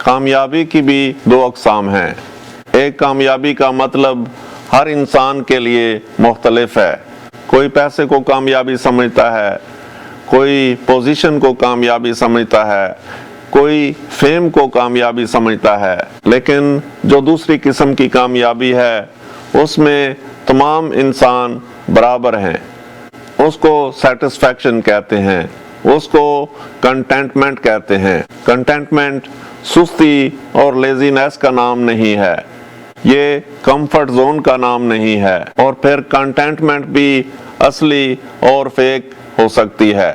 کامیابی کی بھی دو اقسام ہیں۔ ایک کامیابی کا مطلب ہر انسان کے لیے مختلف ہے۔ کوئی پیسے کو کامیابی سمجھتا ہے، کوئی پوزیشن کو کامیابی سمجھتا ہے، کوئی فیم کو کامیابی سمجھتا ہے، لیکن جو دوسری قسم کی کامیابی ہے اس میں تمام انسان برابر ہیں۔ اس کو سیٹسفیکشن کہتے ہیں، اس کو کنٹینٹمنٹ کہتے ہیں۔ کنٹینٹمنٹ سستی اور لیزینس کا نام نہیں ہے، یہ کمفرٹ زون کا نام نہیں ہے، اور پھر کنٹینٹمنٹ بھی اصلی اور فیک ہو سکتی ہے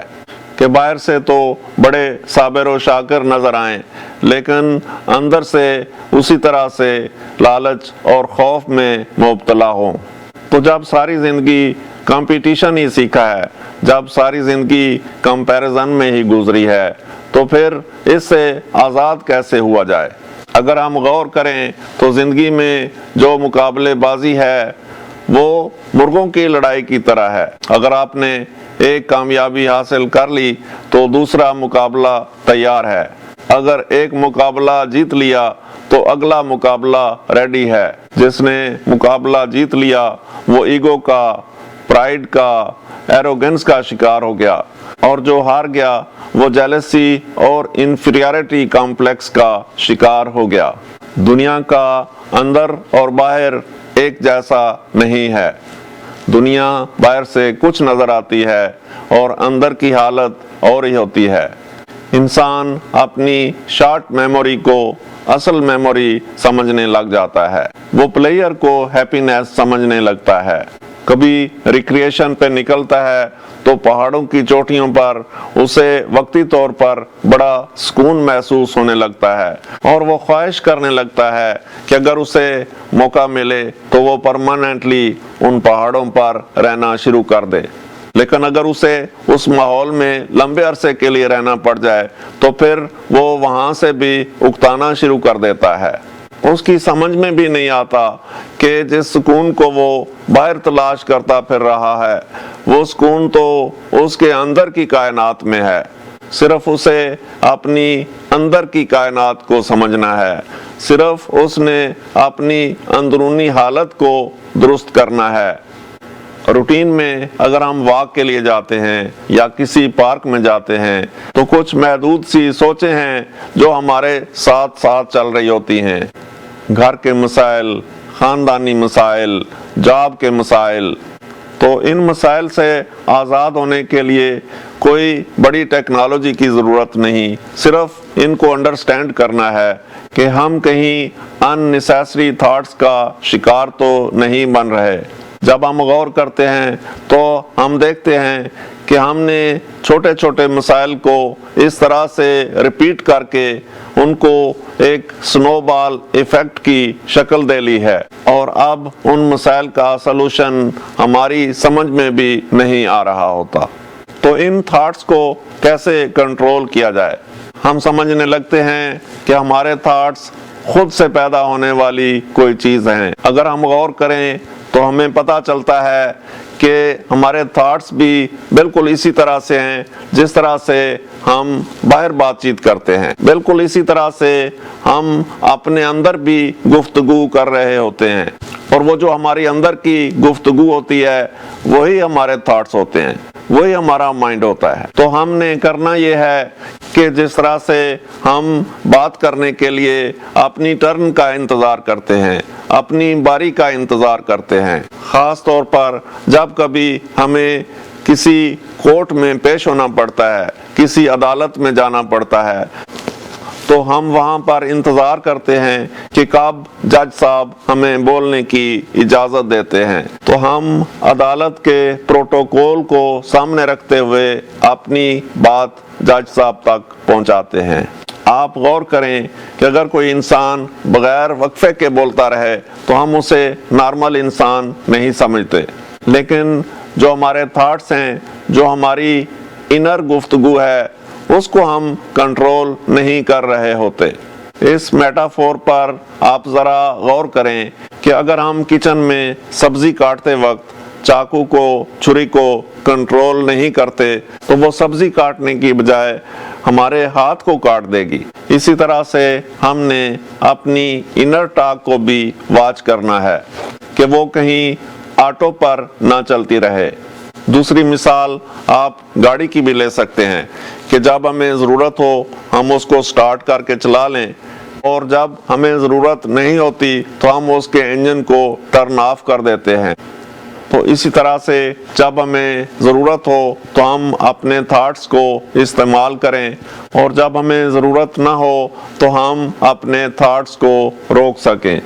کہ باہر سے تو بڑے صابر و شاکر نظر آئیں لیکن اندر سے اسی طرح سے لالچ اور خوف میں مبتلا ہوں۔ تو جب ساری زندگی کمپٹیشن ہی سیکھا ہے، جب ساری زندگی کمپیریزن میں ہی گزری ہے، تو پھر اس سے آزاد کیسے ہوا جائے؟ اگر ہم غور کریں تو زندگی میں جو مقابلے بازی ہے وہ مرغوں کی لڑائی کی طرح ہے۔ اگر آپ نے ایک کامیابی حاصل کر لی تو دوسرا مقابلہ تیار ہے۔ اگر ایک مقابلہ جیت لیا تو اگلا مقابلہ ریڈی ہے۔ جس نے مقابلہ جیت لیا وہ ایگو کا، پرائیڈ کا، ایروگنس کا شکار ہو گیا، اور جو ہار گیا وہ جیلسی اور انفیریارٹی کمپلیکس کا شکار ہو گیا۔ دنیا کا اندر اور باہر ایک جیسا نہیں ہے۔ دنیا باہر سے کچھ نظر آتی ہے اور اندر کی حالت اور ہی ہوتی ہے۔ انسان اپنی شارٹ میموری کو اصل میموری سمجھنے لگ جاتا ہے، وہ پلیئر کو ہیپینس سمجھنے لگتا ہے۔ کبھی ریکریشن پہ نکلتا ہے تو پہاڑوں کی چوٹیوں پر اسے وقتی طور پر بڑا سکون محسوس ہونے لگتا ہے، اور وہ خواہش کرنے لگتا ہے کہ اگر اسے موقع ملے تو وہ پرماننٹلی ان پہاڑوں پر رہنا شروع کر دے۔ لیکن اگر اسے اس ماحول میں لمبے عرصے کے لیے رہنا پڑ جائے تو پھر وہ وہاں سے بھی اکتانا شروع کر دیتا ہے۔ اس کی سمجھ میں بھی نہیں آتا کہ جس سکون کو وہ باہر تلاش کرتا پھر رہا ہے وہ سکون تو اس کے اندر کی کائنات میں ہے۔ صرف اسے اپنی اندر کی کائنات کو سمجھنا ہے، صرف اس نے اپنی اندرونی حالت کو درست کرنا ہے۔ روٹین میں اگر ہم واک کے لیے جاتے ہیں یا کسی پارک میں جاتے ہیں تو کچھ محدود سی سوچیں ہیں جو ہمارے ساتھ ساتھ چل رہی ہوتی ہیں۔ گھر کے مسائل، خاندانی مسائل، جاب کے مسائل۔ تو ان مسائل سے آزاد ہونے کے لیے کوئی بڑی ٹیکنالوجی کی ضرورت نہیں، صرف ان کو انڈرسٹینڈ کرنا ہے کہ ہم کہیں ان نیسیسری تھاٹس کا شکار تو نہیں بن رہے۔ جب ہم غور کرتے ہیں تو ہم دیکھتے ہیں کہ ہم نے چھوٹے چھوٹے مسائل کو اس طرح سے ریپیٹ کر کے ان کو ایک سنو بال ایفیکٹ کی شکل دے لی ہے، اور اب ان مسائل کا سلوشن ہماری سمجھ میں بھی نہیں آ رہا ہوتا۔ تو ان تھاٹس کو کیسے کنٹرول کیا جائے؟ ہم سمجھنے لگتے ہیں کہ ہمارے تھاٹس خود سے پیدا ہونے والی کوئی چیز ہیں۔ اگر ہم غور کریں تو ہمیں پتہ چلتا ہے کہ ہمارے تھاٹس بھی بالکل اسی طرح سے ہیں جس طرح سے ہم باہر بات چیت کرتے ہیں، بالکل اسی طرح سے ہم اپنے اندر بھی گفتگو کر رہے ہوتے ہیں، اور وہ جو ہماری اندر کی گفتگو ہوتی ہے وہی ہمارے تھاٹس ہوتے ہیں، وہی ہمارا مائنڈ ہوتا ہے۔ تو ہم نے کرنا یہ ہے کہ جس طرح سے ہم بات کرنے کے لیے اپنی ٹرن کا انتظار کرتے ہیں، اپنی باری کا انتظار کرتے ہیں، خاص طور پر جب کبھی ہمیں کسی کورٹ میں پیش ہونا پڑتا ہے، کسی عدالت میں جانا پڑتا ہے، تو ہم وہاں پر انتظار کرتے ہیں کہ کب جج صاحب ہمیں بولنے کی اجازت دیتے ہیں۔ تو ہم عدالت کے پروٹوکول کو سامنے رکھتے ہوئے اپنی بات جج صاحب تک پہنچاتے ہیں۔ آپ غور کریں کہ اگر کوئی انسان بغیر وقفے کے بولتا رہے تو ہم اسے نارمل انسان نہیں سمجھتے، لیکن جو ہمارے تھاٹس ہیں، جو ہماری انر گفتگو ہے، اس کو ہم کنٹرول نہیں کر رہے ہوتے۔ اس میٹافور پر آپ ذرا غور کریں کہ اگر ہم کچن میں سبزی کاٹتے وقت چاقو کو، چھری کو کنٹرول نہیں کرتے تو وہ سبزی کاٹنے کی بجائے ہمارے ہاتھ کو کاٹ دے گی۔ اسی طرح سے ہم نے اپنی انر ٹاک کو بھی واچ کرنا ہے کہ وہ کہیں آٹو پر نہ چلتی رہے۔ دوسری مثال آپ گاڑی کی بھی لے سکتے ہیں کہ جب ہمیں ضرورت ہو ہم اس کو سٹارٹ کر کے چلا لیں، اور جب ہمیں ضرورت نہیں ہوتی تو ہم اس کے انجن کو ٹرن آف کر دیتے ہیں۔ تو اسی طرح سے جب ہمیں ضرورت ہو تو ہم اپنے تھاٹس کو استعمال کریں، اور جب ہمیں ضرورت نہ ہو تو ہم اپنے تھاٹس کو روک سکیں۔